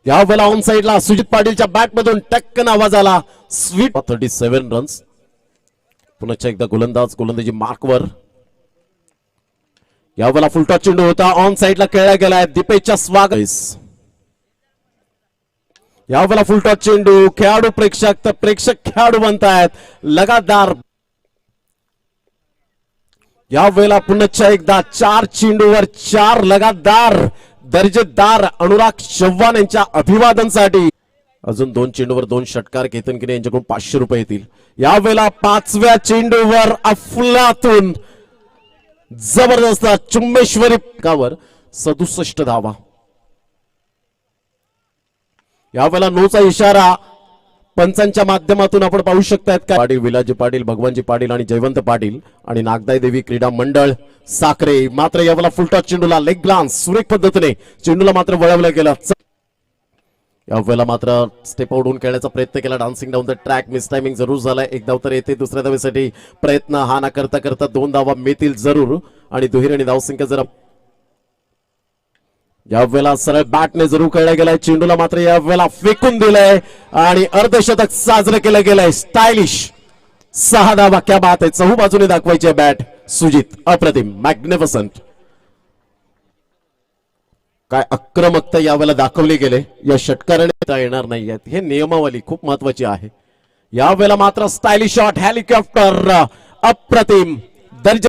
या वेळेला ऑन साइडला सुजित पाटीलच्या बॅट मधून टक्कन आवाज आला. Sweet 37 runs. पुन्हा एकदा गोलंदाजी मार्कवर. या वेळेला फुलटॉस चेंडू होता, ऑन साइडला खेळला गेलाय. दीपेशच्या स्वागत. या वेळेला फुलटॉस चेंडू. खेळाडू प्रेक्षक तर प्रेक्षक खेळाडू बनतायत. लगातार या वेळेला पुन्हा एकदा 4 चेंडूवर 4 लगातार दर्जेदार अनुराग चव्हाण यांच्या अभिवादनसाठी. अजून 2 चेंडूवर 2 षटकार. केतन किने यांच्याकडून 500 रुपये येतील. या वेळेला 5व्या चेंडूवर अफलातून जबरदस्त चुम्मेश्वरी कावर 67 धावा. या वेळेला नोचा इशारा पंचांच्या माध्यमातून आपण पाहू शकतात. काय पाटील, विलाजी पाटील, भगवानजी पाटील आणि जयवंत पाटील आणि नागदाई देवी क्रीडा मंडळ साखरे. मात्र यावेळेला फुलटॉस चेंडूला लेग ग्लान्स सुरेख पद्धतीने चेंडूला मात्र वळवलं गेलं. यावेळेला मात्र स्टेप आउट खेळण्याचा प्रयत्न केला. Dancing down the track. Miss timing जरूर झालाय. एक धाव तर येते. दुसऱ्या धावेसाठी प्रयत्न हा ना करता करता 2 धावा मिळतील जरूर. आणि दुहेरी आणि धावसंख्या जरा यावेळेला सरळ बॅटने जरूर खेळला गेलाय. चेंडूला मात्र यावेळेला फेकून दिलंय आणि अर्धशतक साजरं केलं गेलंय. स्टायलिश 6 धावा. क्या बात आहे. चहू बाजूने दाखवायची बॅट सुजित. अप्रतिम, मॅग्निफिसंट. काय आक्रमकता यावेळेला दाखवली गेले. या षटकाराने येणार नाहीयेत. हे नियमावली खूप महत्वाची आहे. यावेळेला मात्र स्टायलिश शॉट, हेलिकॉप्टर. अप्रतिम दर्जा.